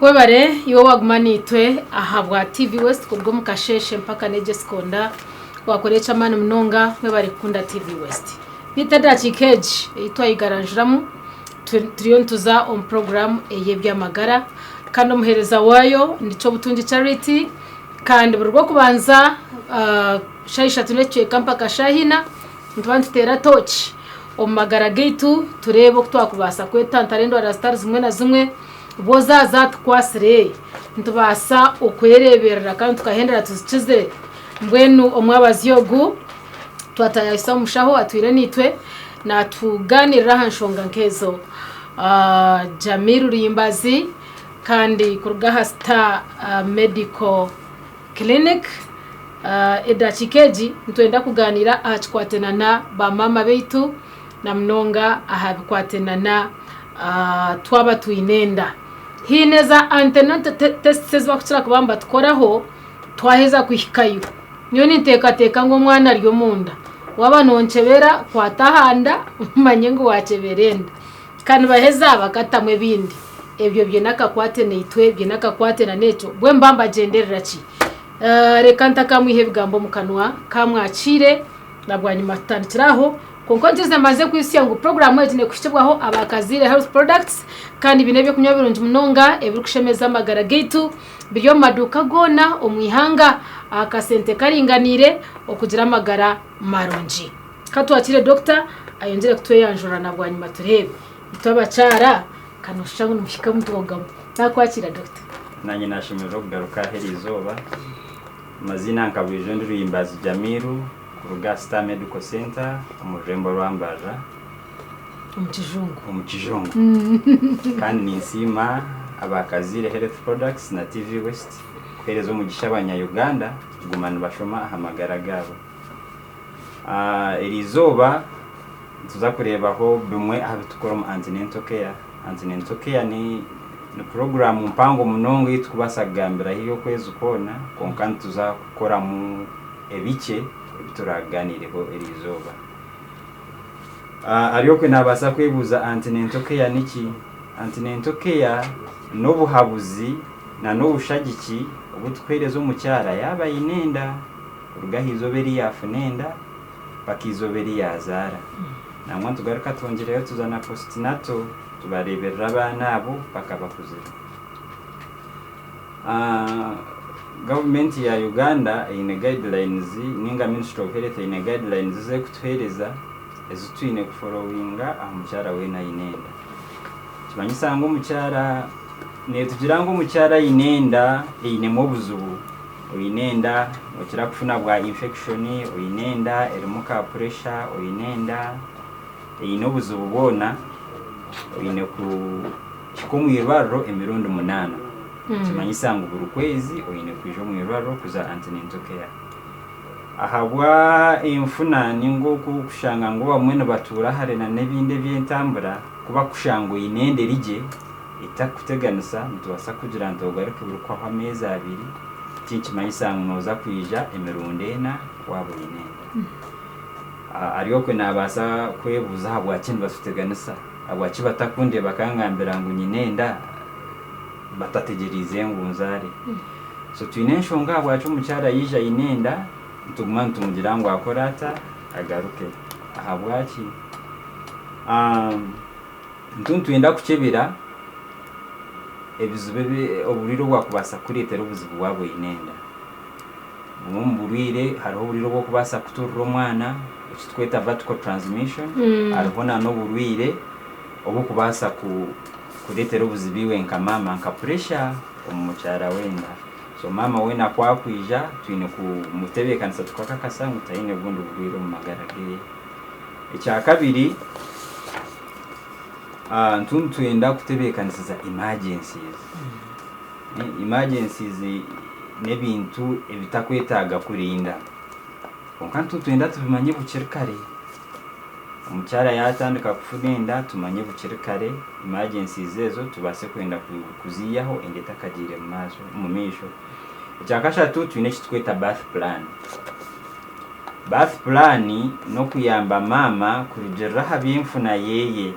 Webare iwo wagumanitwe ahabwa TV West kubwo mukasheshe mpaka neje sekonda wakorecha mani mnonga webare kunda TV West bitada chikeji itwa igaranjuramu turiyo tuza on program eyebya magara kandi umuhereza wayo ndico butunji charity kandi burwo kubanza shayisha tunecye kampa kashahina ntwantera touch omagara gaitu turebo twakubasa kwetantarendo ara stars zimwe na zimwe bozaza twasire ntubasa okwereberera kandi tukahendera tuzikize mbwenu omwabaziyogu twatayisa mushaho atwire nitwe na tuganirira hanshonga nkezo Jamiru Rimbazi kandi kurugaha Star Medical Clinic edachikeji ntwenda kuganira ahakwatenana ba mama beitu na mnonga ahabikwatenana twaba tuinenda hineza antenante tests bakutira kubamba tukoraho twaheza kwihikayo niyo niteka ngo mwana ryo munda wabanonchebera kwatahanda manye ngo wacheberenda kandi baheza bakatamwe bindi ebyo byenaka kwatene itwe byenaka kwatena neco bwe mbamba genderera ki reka ntakamwihe bigambo mukanwa kamwakire nabwanyuma tutandikiraho konkontize maze kwisiya ngo program yetine kushibwaho abakazire health products kandi binebyo kunywa birungi munonga ebiri kushemeza amagara gaitu byo maduka gona omwihanga akasente karinganire okugira amagara marungi katwakire doctor ayongere kutwe yanjura nabwanyuma turebe itabacara kanoshangu n'umushika mutogamo nakwakira doctor nanye nashimira kugaruka herizoba mazina nkabije Rimbazi Jamiru kuruga Star Medical Center umurembo rwambaza umukijungu kandi ninsima abakazire health products na TV West kwerezo mugisha abanya Uganda gumana bashoma ahamagara gabo erizoba tuza kurebaho bimwe abitukora mu antenatal care ni program mpango munongo yitukubasagambira hiyo kwezi ukona konkantu tuza gukora mu ebice bituraganireho erizoba ariyo kwe nabasa kwebuza antenatal care niki antenatal care no buhabuzi na no bushagiki ubutwerezo mu cyara yaba inenda urugahizoberi yafunenda bakizoberi yazara namwe tugaruka twongereyo tuzana postnatal tubareberera abana abo bakabakuzira government ya Uganda ine guidelines ninga Ministry of Health ine guidelines ze kutwereza ezitwine kufollowinga amucyara we na inenda kimanyisa ngo mucyara ne tugira ngo mucyara inenda ine mu buzubu uyinenda ukira kufuna bwa infection uyinenda erimuka pressure uyinenda ino buzubu bona uyine ku kikomwirwaro emirundo 8 kimanyisa ngo buri kwezi uyine kwijo mwirwaro kuza antenatal care ahabwa imfuna ningo kushanga ngo bamwe batura hare na nebinde byentambura kuba kushango inende rije itakuteganisa ntubasa kugira ndogaruke buri kwa ameza abiri kimanyisa ngo noza kwija emirundo 4 wabo inende ariyo kwe nabasa kwebuza habwa kintu basuteganisa abwachi batakunde bakangambira ngo nyinenda batategerize ngo nzare so twinensho ngabwacu mucyara yija inenda ntuguma ntumugira ngo akorata agaruke ahabwachi ntuntwenda kucebera ebizube oburiro bwakubasa kuretera ubuzibu bwabo inenda mumburire hariho uburiro bwo kubasa kuturura umwana tweta vertical transmission aribona no burwire obu kubasa kuretera ubuzibiwe nka mama nka pressure umucyara wenda so mama wena kwakwija twine ku mutebekanisa tukakakasa mutayine bundi burwire mu magara ge icya kabiri ntuntwenda kutebekanisa emergencies nebintu ebitakwetaga kurinda konkantu twenda tubimanye bukirikare umucyara yatandika kufunenda tumanye bukirikare emergencies ezo tubase kwenda kuziyaho endeta kagire mu misho cyakashatu twine kitweta birth plan no kuyamba mama kurigera habimfuna yeye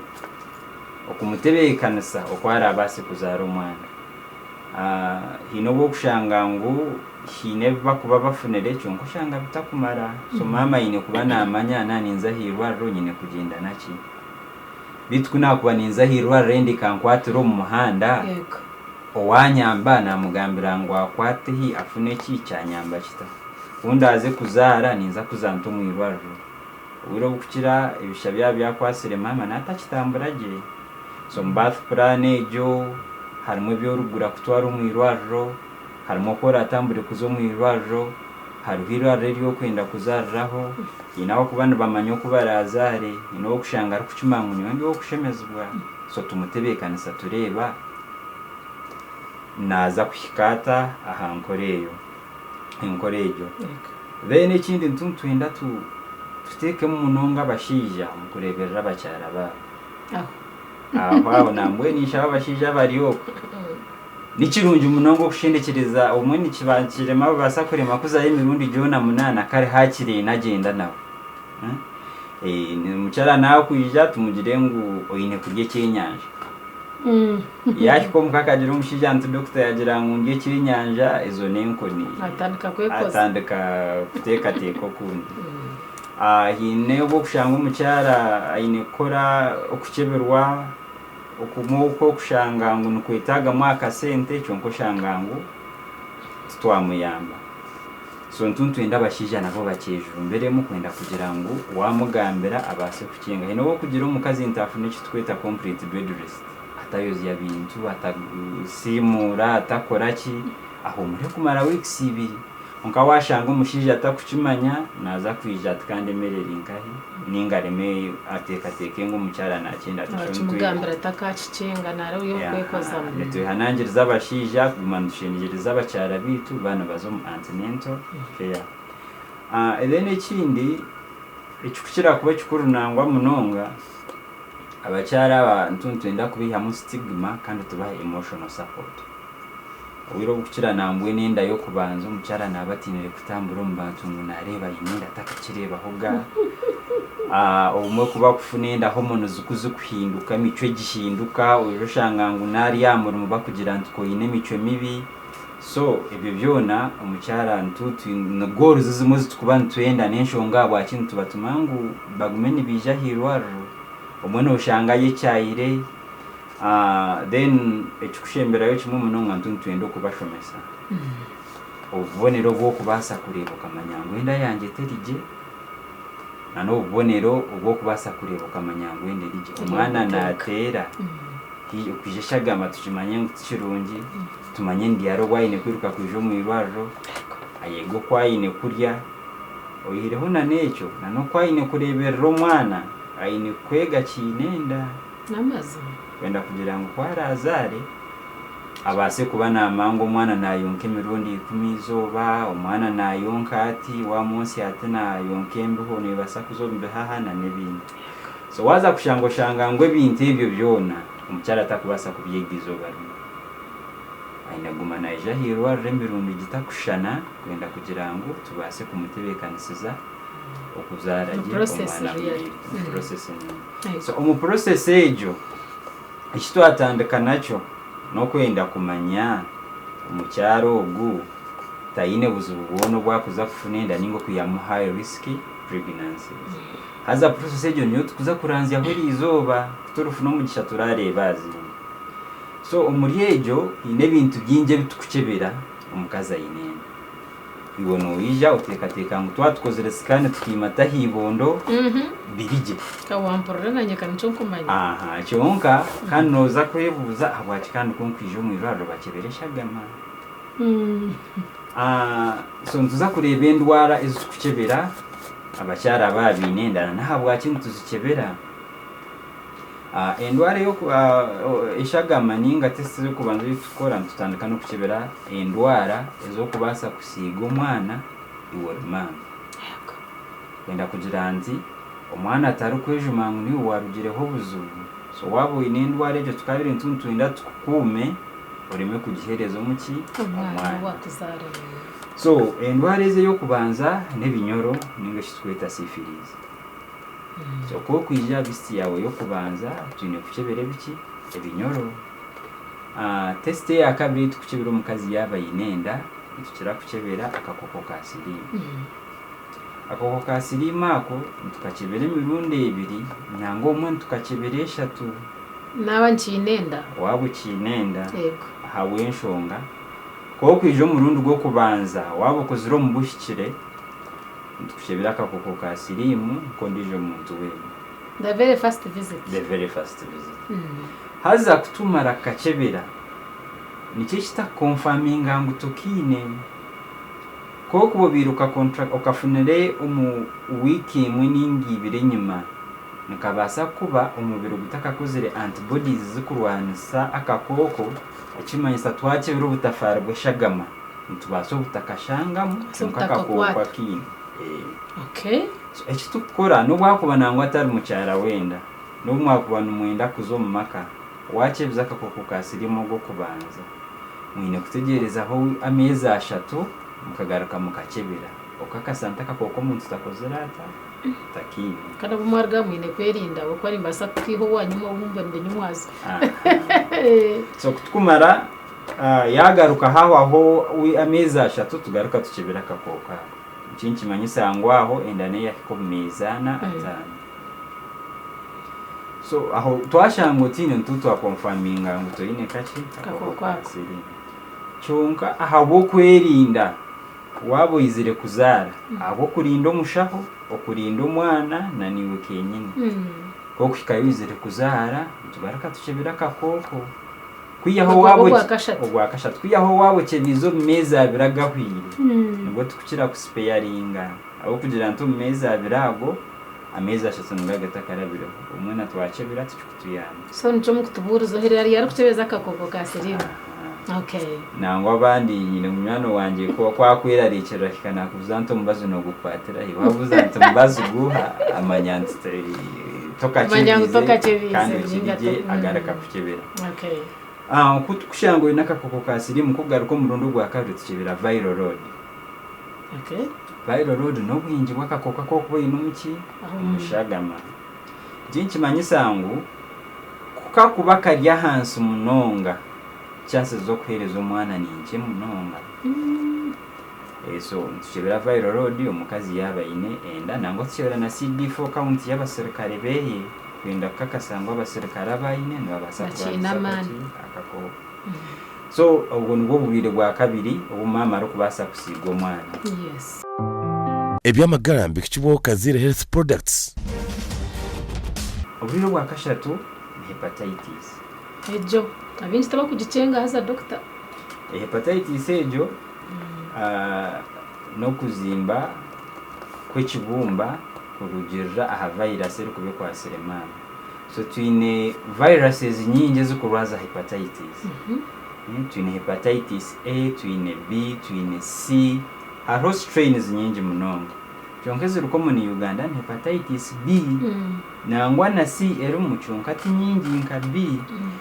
okumutebekanisa okwara abase kuzara umwana hino bwo kushanga ngu hine bakuba bafunere cyo kushanga bitakumara so mama ine kuba namanya naninza hirwariro nyine kugenda naki bitku nakuba ninza hirwariro ndi kankwatiro mu muhanda yego owanyamba namugambira ngo akwate hi afune ki cyanyamba kita undi aze kuzara ninza kuzanto mu hirwariro wiro bukira ibishabya byakwasire mama natakitamburaje so bath plan ejo harimo byo rugura kutwara mu hirwariro harimo ko ratambure kuzo mu hirwariro haruhira rero kwenda kuzarraho inaho kubana bamanyo kubarazare ino kushanga ari kucimangunyo ndi wo kushemezwa so tumutebekanisa tureba naza kushikata ahankoreyo inkorejo bene ikindi ntuntwenda tuteke mu munonga bashija mukureberera bacyara ba aho nambwe nisha bashija bariyo nikirunje umunongo kushindekereza umwe nikibakirema basakure makuza y'imirundi jona munana kare hakire nagenda nawe ni mucara nawe kuyija tumugire ngo oyine kurye cyenyanja yashiko mukakagira umushija ntu doctor yagira ngo ngiye cyenyanja izo nenko ni atandika kuteka teko kundi hine bwo kushanga umucara ayine kora okukeberwa okumuko kushanga ngo nukwitaga mwaka sente cyonko shanga ngo twamuyamba so ntuntwenda bashija nabo bakejuru mbere mu kwenda kugira ngo wamugambira abase kukinga hino wo kugira umukazi intafune kitweta complete bed rest atayozi ya bintu atasimura atakoraki aho muri kumara weeks 2 onka washanga umushija atakukimanya naza kwija kandi mereringahi ningareme ateka ngo mucyara nakenda tumugamira takacicenga naro yo kwekoza neto hanangiriza abashija kumandushengereza abacyara bitu bana bazo mu antenatal care then ikindi ikukira kuba kikuru nangwa munonga abacyara ntuntwenda kubiha mu stigma kandi tubaha emotional support wiro bukira nambwe nenda yo kubanza umucyara nabatinire kutambura mu bantu ngo nareba inenda takakireba hoga umwe kuba kufunenda ho muntu zukuzu kuhinduka mico gihinduka urushanga ngo nari yamura mu bakugira ntiko yine mico mibi so ibyo byona umucyara ntutu ngoro zizimuzi tukubana twenda nenshonga bwakintu tubatumangu bagumeni bija hirwaro umwe no ushanga yecyayire then ekushembera yo kimwe munonga ntuntwendo kubashomesa ubonero bwo kubasa kureba kamanyango enda yanjye terije nano ubonero bwo kubasa kureba kamanyango ende rije umwana natera ukijishaga amatujimanye ngukirungi tumanye ndiyaro wayine kwiruka kwijo mu ibaro ayego kwayine kurya oyireho na necho nano kwayine kurebera umwana ayine kwega kinenda namaze wenda kugira ngo kwarazare abase kuba namango umwana nayonke mirundi 10 izoba umwana nayonka ati wa munsi ati nayonke mbiho nibasa kuzombe hahana nebindi so waza kushango shanga ngwe bintu ibyo byona umucyara atakubasa kubyegizo bari ainaguma naija hirwa remirundi gitakushana kwenda kugira ngo tubase kumutebekanisiza okuzaraje umwana processing so process ejo ishito atandika nacho no kwenda kumanya umucyaro ogu tayine buzubuno bwakuza kufunenda ningo kuyamu high risk pregnancy haza process ejo niyo tukuza kuranzya hori izoba turufu no mugisha turarebazi so umuryejo ine bintu byinje bitukukebera umukaza yinene iwono ija utekateka ngo twatukozere scan tukimata hibondo birije kawampora nanye kancho kumanya cyonka kanoza kwebuza abwaci kandi konkwije mu iraro bakebereshagama so ntuza kureba indwara izukukebera abacyara babinendana nahabwaci ntuzikebera endwara yo ishagama ninga test zo kubanza bitukora tutandika no kukebera endwara ezo kubasa kusiga umwana iworma wenda kugira nzi umwana atari kwejumangu ni warugireho buzubu so wabo inendwara ejo tukabiri ntuntuinda tukume urime kugiherezo muki umwana wakuzara so endwara eze yo kubanza nebinyoro ninga shitweta syphilis so ko kwija bisi yawe yo kubanza tune kukebere biki ebinyoro test ya kabiri tukukebera omukazi yaba yinenda tukira kukebera akakoko ka siriimu akakoko ka siriimu ako tukakebera emirundi ebiri nangwa omwe tukakebera eshatu naba nkinenda waba ukinenda yego habw'enshonga kuba kwija omurundi gw'okubanza waba okozire omu buhikire tukukebera akakoko ka siriimu nko ndiijo omuntu weena the very first visit the very first visit haza kutumara kakebera nikyo kitakonfaminga ngu tokiine kuba kuba biruka contract okafunire omu wiiki emwe ninga ibiri enyuma nikabaasa kuba omubiri gutakakozire antibodies zikurwanisa akakoko ekimanyisa twakebera obutafaari bw'eshagama nitubaasa obutakashangamu akakoko akiine okay eki tukukora n'obwakuba nangwa atari mukyara wenda n'omwakuba nimwenda kuza omu maka wakyebeza akakoko ka siriimu ogw'okubanza mwine kutegerezaho amezi 3 mukagaruka mukakebera okakasanta akakoko omuntu takozire ata takiine kana bumwarga mwine kwerinda kuko ari mbasa kukiho wanyuma obumba ndenyumwazi so kutukumara yagaruka aho amezi 3 tugaruka tukebera akakoko kintu kimanyisa ngo aho enda ne yakiko mezana atano so aho twashanga utine ntutu akonfaminga ngo toyine kachi akakoko cyonka ahabo kwerinda wabo izire kuzara abo kurinda omushaho okurinda omwana na niwe kenyine koko kikayizire kuzara tubaraka tukebera akakoko kwiyaho wabo obwakashatu kwiyaho wabo kyebizo mumezi abiri agahwire nibwo tukukira kuspeyaringa abo kugira nto mumezi abiri ago amezi 3 nagatakarabira omwana twakebera tukutuyana so nico mukutuburizo herari yari kutebeza akakoko ka siriimu okay nangwa abandi nyine umwana wanje ko kwakwera rikera kikana kuzanto mubazo no gukwatira wabuza nto mubazo guha amanyanti tokachebize kandi kije agaraka kukebera okay kutushango inakakoko ka siriimu kugaruka omurundo gwa kabiri tukebera viral load okay viral load no bwingi bw'akakoko ko inumuki umushagama jinchi manyisangu kukakuba karya hansi munonga chances zo kuhereza omwana ninje munonga so tukebera viral load omukazi yaba ine enda nango tukebera na CD4 count y'abasirikare behe kwenda kakasangwa abasirikare abayine nabasa kubanza akakoko so ubwo nibwo bubire bwa kabiri obumama ari kubasa kusiga omwana yes ebyamagara mbikibwo Kazire Health Products obubire bwa kashatu hepatitis ejo abinzi taba kugicenga haza doctor hepatitis ejo no kuzimba kw'ekibumba kurugirira aha virus eri kube kwa seremana so twine viruses nyingi zikurwaza hepatitis twine hepatitis A twine B twine C hariho strains nyingi munonga kyonka ziriko mu Uganda ni hepatitis B nangwa na C eri mu kyonka nyingi nka B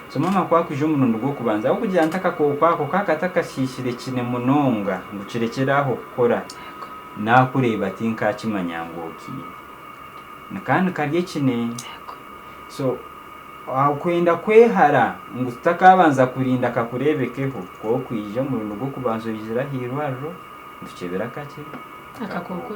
so mama kwakwije omurundi gw'okubanza aho kugira ntakakoko ako kakatakashishire kine munonga ngo kirekeraho kukora nakureba tinka kimanyangoki nakandi karye kine so kwenda kwehara ngo tutakabanza kurinda kakurebekeho ko kwije omurundi gw'okubanza yizira hirwaro tukebera kake akakoko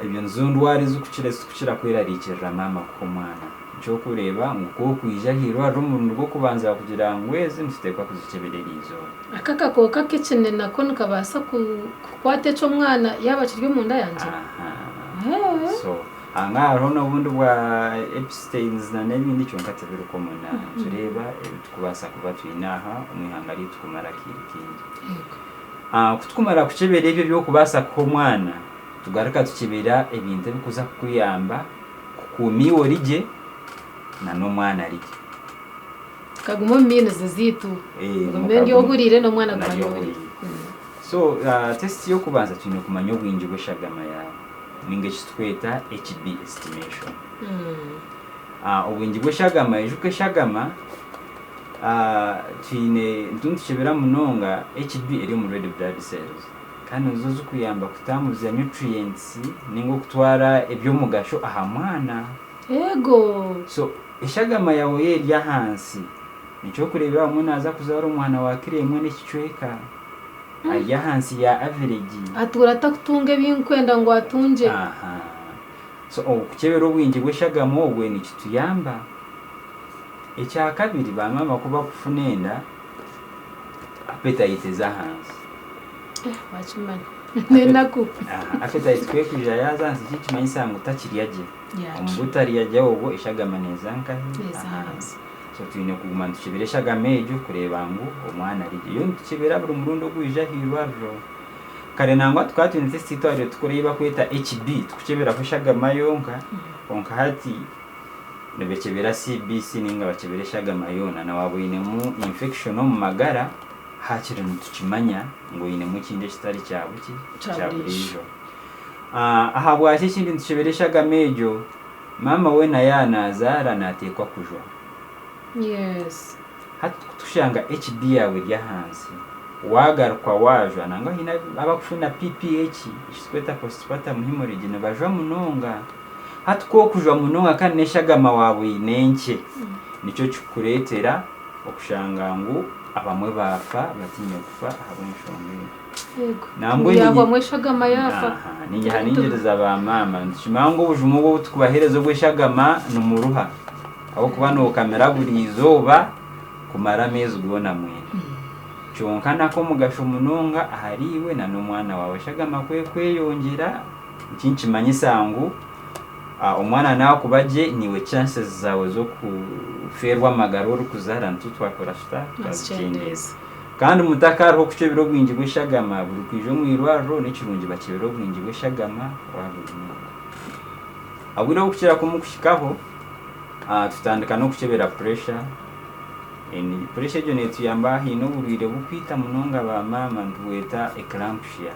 ibyo nzundwari zukukira kwerarikira mama ko mwana cyo kureba ngo kwija hirwaro omurundi gw'okubanza kugira ngo ezi ntutekwa kuzikeberera izo akakoko kekene nako nikabasa kukwata eco mwana yaba kiryo mu nda yanje so angaro n'obundi bwa Epstein's na n'ebindi cyonka tebiruko muna tureba tukubasa kuba twinaha umwihangari tukumara kindi kutukumara kukebera ebyo byokubasa ko mwana tugaruka tukebera ebintu bikuza kukuyamba kukumiwo rije na n'omwana rije kagumo mbineze zitu ngombe ogurire n'omwana gwanyori so test yo kubanza twine kumanya obwingi bw'eshagama yawe ninge kitweta HB estimation obwingi bw'eshagama ejuke shagama twine ntuntukebera munonga HB eri mu red blood cells kandi zo zikuyamba kutamuza nutrients ningo kutwara ebyomugasho aha mwana ego so eshagama yawe yeri hansi nicyo kurebera umwe naza kuzara umwana wakiremwe n'ikicweka ajya hansi ya average atura takutunge binkwenda ngo atunje so kukebera obwingi bw'eshagama obwe nikituyamba. Ecya kabiri bamama kuba kufunenda appetite za hansi wachimani nenaku appetite kwekuja yazansi kikimanyisa ngo takiryaje omubutari yajya obwo eshagama nezanka hansi. So tuyine kuguma tukibere eshagama ejo kureba ngo omwana ari yo tukibera buri murundo gwija hirwajo kare nangwa twatwine tesitwari tukureba kweta HB tukibera ko eshagama yonka onka hati nebekebera CBC ninga bakebera eshagama yona na wabuyine mu infection mu magara hakire ntukimanya ngo yine mu kinde kitari cyabuki cyaburijo aha bwaje kindi tukibera eshagama ejo mama we na yana zara natekwa kujwa. Yes. Hati tushanga HB yawe rya hansi wagarukwa wajwa nangwa hina abakufuna PPH iskweta postpartum hemorrhage ne bajwa munonga hati ko kujwa munonga kandi neshagama wawe nenke nico cyukuretera okushanga ngo abamwe bafa batinye kufa habonshomwe yego nambwe yagwa mweshagama yafa ninge haningereza abamama ntimango ubujumu bwo tukubaherezo bweshagama numuruha aho kubano kamera buri izoba kumara mezi ubona mwene cyonka nako mugasho munonga ahariwe na n'umwana wawe shagama kweyongera ikinci manyisangu umwana nawe kubaje niwe chances zawe zo kuferwa amagaro uri kuzara ntutwakora shita bazicendeza kandi umutakaro kucebiro bwingi bw'eshagama buri kwije mu irwaro n'ikirungi bakebero bwingi bw'eshagama wabuzima abwira gukira kumukushikaho tutandika no kucebera pressure pressure jo netu yamba hino burire bukwita munonga ba mama ndweta eclampsia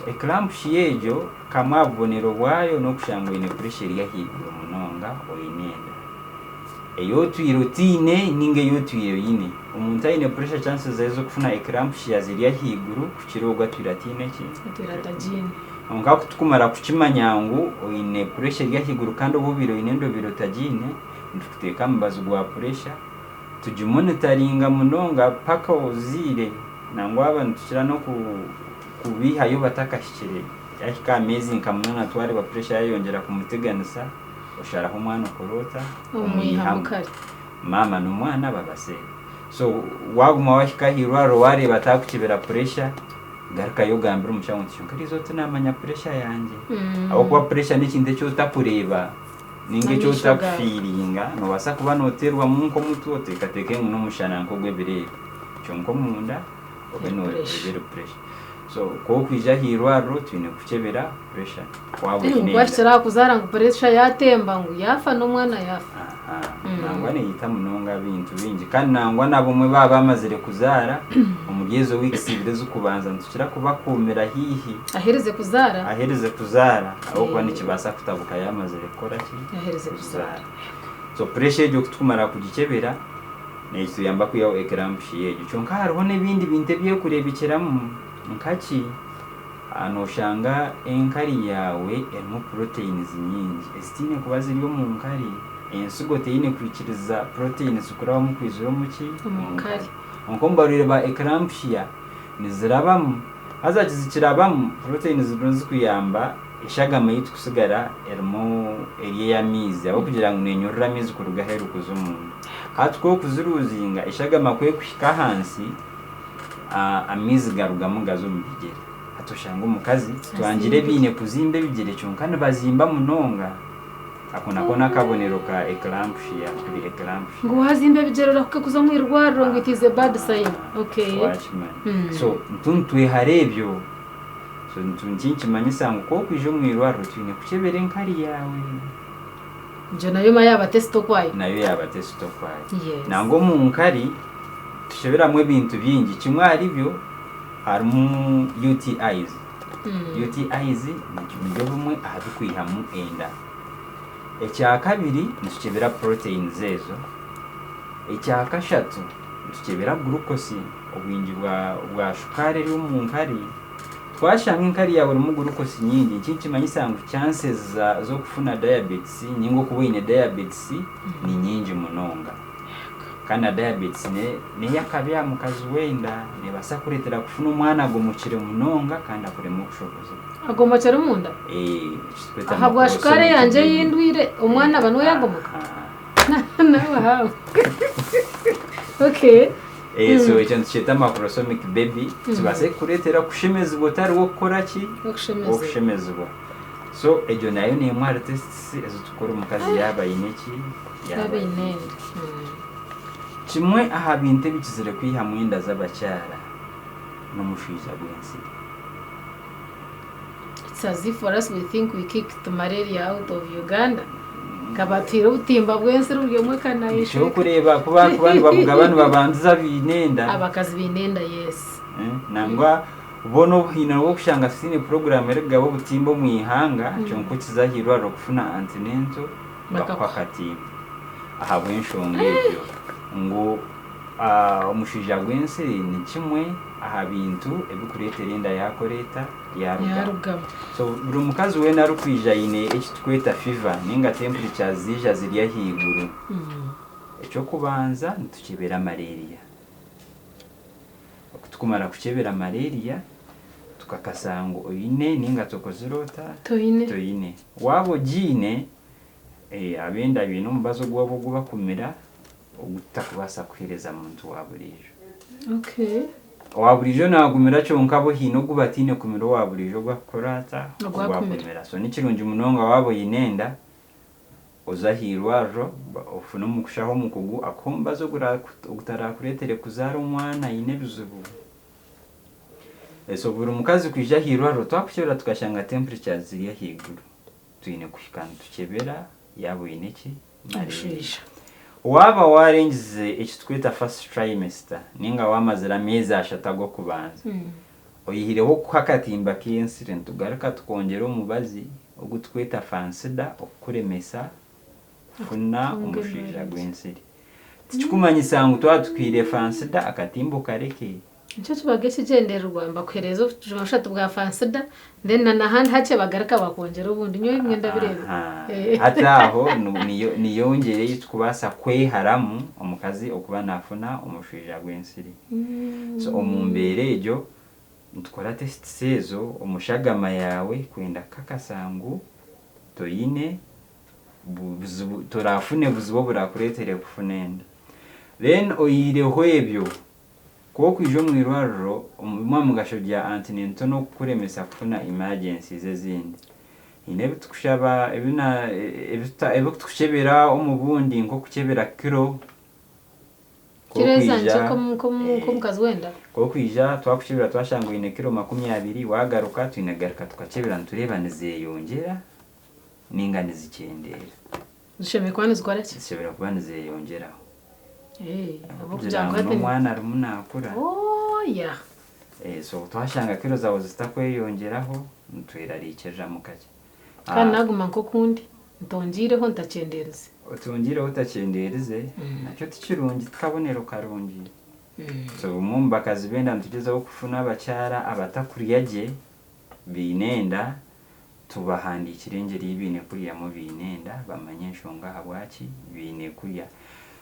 eclampsia ejo kama bonero bwayo no kushangwa ine pressure yahigura munonga oyinenda eyo twirotine ninge yo twiyine umuntu ayine pressure chances zo kufuna eclampsia ziri yahiguru kukirogwa twiratine ki twiratagine onga kutukumara kukimanyangu oyine pressure yahiguru kandi obubiro inendo birotagine ndukuteka mbazo gwa pressure tujimonitoringa munonga paka uzire nangwa abantu tukira no kubiha yo batakashikire yahika amazing kamunana twari wa pressure yongera kumuteganisa ushara ho mwana korota umwihamukari mama n'umwana babase so waguma wahika hirwaro wari batakukibera pressure garuka yo gambira umucyango cyunkari zote namanya pressure yanje abo kwa pressure n'ikinde cyo takureba ninge cyo takufiringa no basa kuba noterwa munko mutote kateke no mushana nko gwebere cyo nko munda obeno ebere pressure so ko kwija hirwaro twine kucebera pressure wawe ne ngwashira kuzara ngo pressure yatemba ngo yafa no mwana yafa nangwa ne yita munonga bintu bingi kandi nangwa nabo mwe baba amazire kuzara umuryezo w'ikisibire zo kubanza ntukira kuba kumera hihi ahereze kuzara aho kwa nikibasa kutabuka yamazire kora ki ahereze kuzara so pressure yo kutumara kugikebera ne yamba kuyo eclampsia ejo cyonka hariho nebindi binte bye kurebikiramo nkaki anoshanga enkari yawe erimo proteins nyingi estine kuba ziriyo mu nkari ensugo teine kwikiriza proteins ukuraho mu kwizuro muki mu nkari onkombarire ba eclampsia nizirabamu azakizikirabamu proteins zibunze kuyamba ishagama yitu kusigara erimo eriye yamizi aho kugira ngo nenyorura mizi kuruga heru kuzumuntu hatwo kuziruzinga ishagama kwe kwika hansi amizi garuga mugazo mbigere hatoshanga umukazi twangire bine kuzimbe bigere cyonka bazimba munonga akona kona kabonero ka eclampsia kuri eclampsia ngo hazimbe bigerera kuza mu irwaro ngo it is a bad sign okay so ntuntwe harebyo so ntunjinchi manyisango ko kwije mu irwaro twine kucebere nkari yawe nje nayo mayaba testo kwayo yes. Nango mu nkari tusheberamwe bintu byingi kimwe ari byo harimo UTIs UTIs ni bumwe ahadukwihamu enda ecya kabiri ntukebera protein zezo ecya kashatu ntukebera glucose obwingi bwa shukari ri mu nkari twashanga inkari yawe mu glucose nyingi kinki manyisango chances zo kufuna diabetes ningo kubine diabetes ni nyingi munonga kana diabetes ne yakabya mukazi wenda ne basa kuretera kufuna umwana agomukire munonga kandi akuremo kushoboza agomba cyari munda aha bwashukare yanje yindwire umwana bano yagomuka nawe hawe okay so icyo twita macrosomic baby tubase kuretera kushemeza ubutari wo gukora ki okushemeza so ejo nayo ni mwari tests ezo tukora mukazi yabaye neki yabaye inenda kimwe aha binte bikizire kwiha mwinda z'abacyara no mushiza bwensi. It's as if for us we think we kicked malaria out of Uganda. Kabatira utimba bwensi ruryo mwe kanayishe. Cyo kureba kuba kubantu bavuga abantu babanza binenda. Abakazi binenda yes. Nangwa bono hina wo kushanga sine program erigabo butimbo mu ihanga cyo nkukizahirwa ro kufuna antinento bakakati. Aha bwenshonga ebyo ngo umushija gwensi ni kimwe aha bintu ebikuretera enda yakoreta yaruga. So buri mukazi we narukwija ine ekitweta fever ninga temperature zija ziriya higuru ecyo kubanza ntukibera malaria okutukumara kukebera malaria tukakasango oyine ninga tokozirota toyine wabo jine abenda bintu mubazo gwabo gubakumira ugutakubasa kuhereza muntu waburijo. Okay. Waburijo nagumira cyonka bo hino gubatine kumiro waburijo gwakorata gwakumira. So nikirungi munonga wabo yinenda uzahirwajo ofuna mukushaho mukugu akomba zo gutarakuretere kuzara umwana yine bizubu. So buri mukazi kwija hirwajo twakushora tukashanga temperature ziriya higuru. Tuine kushikana tukebera yabo yineki marishisha. Waba warengize ekitwita first trimester ninga wamazira mezi ashatago kubanza oyihireho kwakatimba k'insulin tugaruka tukongera umubazi ogutwita fansida okukuremesa kufuna umushija gw'ensiri tikikumanyisa ngo twatukire fansida akatimbo kareke icyo tubagese genderwa mbakwerezo tujashatu bwa fansida then nahandi hace bagaruka bakongera ubundi nyo imwenda birebe hataho niyongere tukubasa kweharamu omukazi okuba nafuna umushija gw'ensiri so omumbere ejo ntukora test sezo umushagama yawe kwenda kakasangu toyine torafune buzibo burakuretere kufunenda then oyireho ebyo ko kwijo mwirwarro umwe mugashodya antinento no kuremesa kufuna emergencies ezindi ine bitukushaba ebina ebitukushebera omubundi nko kukebera kiro kirezanje ko mukazi wenda ko kwija twakushebera twashango ine kiro 20 wagaruka twinagaruka tukakebera ntureba nizeyongera ninga nizikendera zisheme kwani zikora ki zishebera kubana zeyongera abo kujanga ate umwana ari munakura yeah so twashanga kiro zawo zitakweyongeraho ntwirarikeja mukake kandi naguma nko kundi ntongireho ntacendereze utongireho utacendereze nacyo tikirungi tukabonero karungi so umumba kazi benda ntugezaho kufuna abacyara abatakuriyaje binenda tubahandikire ingeri y'ibine kuriya mu binenda bamanye nshonga habwaki bine kuriya.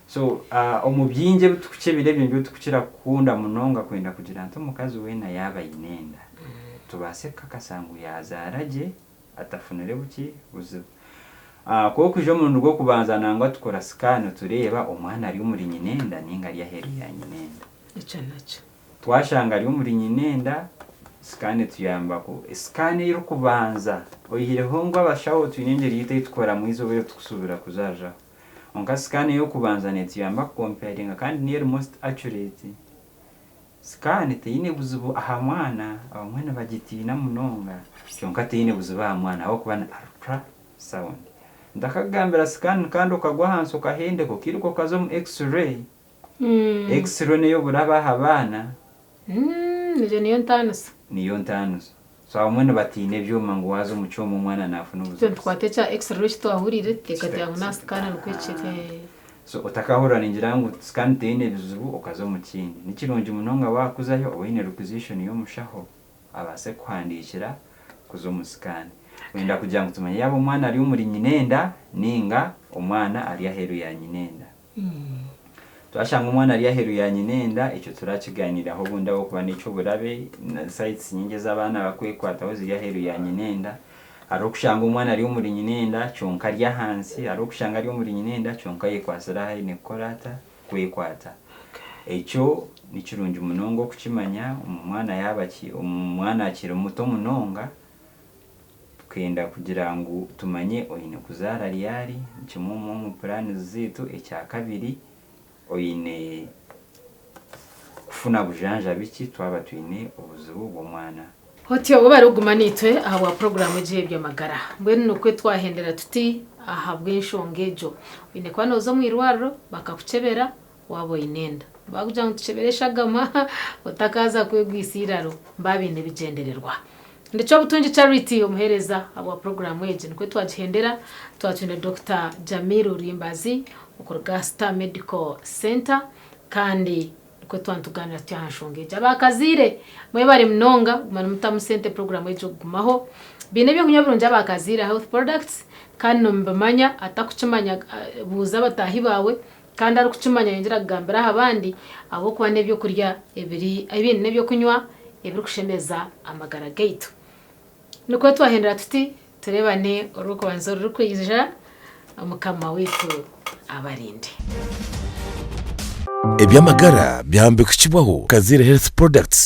So omubyinje butukebire byo tukukira kunda munonga kwenda kugira nto mukazi wena yaba inenda tubase kakasangu yazaraje atafunere buki buzibu ko kujo mu rugo kubanza nangwa tukora scan tureba umwana ari muri nyinenda ninga ari yaheru ya nyinenda icyo nacyo twashanga ari muri nyinenda scan tuyamba ko scan iri kubanza oyireho ngo abashaho twinengeri yite tukora mu izo byo tukusubira kuzaja onka scan yo kubanza netiyamba comparing kandi near most accurate scan teyine buzubu aha mwana abamwana bagitina munonga cyonka teyine buzubu aha mwana aho kubana ultra sound ndakagambira scan kandi ukagwa hanso kahende ko kiriko kazo mu x-ray x-ray neyo buraba habana niyo ntanusa so abamwana batine byuma ngo wazo mu cyomo mwana nafuna ubuzubu twatecha x-ray twahurire tekatya na scan nukwicike so utakahura ningira ngo scan teyine bizubu ukazo mu kindi nikirungi munonga wakuzayo obine requisition yo mushaho abase kwandikira kuzo mu scan wenda kugira ngo tumanye yabo mwana ari muri nyinenda ninga umwana ari aheru ya nyinenda twashanga umwana ari yaheru ya nyinenda icyo turakiganiraho bunda wo kuba nico burabe na sites nyinge z'abana bakwekwataho ziri yaheru ya nyinenda ari okushanga umwana ari muri nyinenda cyonka ari hansi ari okushanga ari muri nyinenda cyonka yekwasira hari nekorata kwekwata icyo ni kirungi munongo kukimanya umwana yabaki umwana akiri muto munonga twenda kugira ngo tumanye oyine kuzara riyari kimwe mu plan zitu ecya kabiri oyine kufuna bujanja biki twaba twine ubuzubu bw'umwana hotyo bo baruguma nitwe aha wa program eje by'amagara mbene no kwe twahendera tuti aha bw'inshongejo oyine kwanozo mwirwaro bakakucebera wabo inenda bakuja nguceberesha gama utakaza kwegwisiraro mbabine bigendererwa ndicho butunji charity umuhereza abo program eje nikwe twagihendera twatune Dr. Jamiru Rimbazi ukorga Star Medical Center kandi nikwe twantuganira cyahashongeje abakazire mwe bari mnonga umana mutamusente program ejo gumaho bine byo kunyaburunja abakazire health products kandi no mbamanya atakucimanya buza batahi bawe kandi ari kucimanya yinjira gambira abandi abo kwa nebyo kurya ibintu nebyo kunywa ibiri kushemeza amagara gate nuko twahendera tuti turebane uruko banzo ruri kwizija umukama witu abarinde ebyamagara byambikwa kibwaho Kazire Health Products.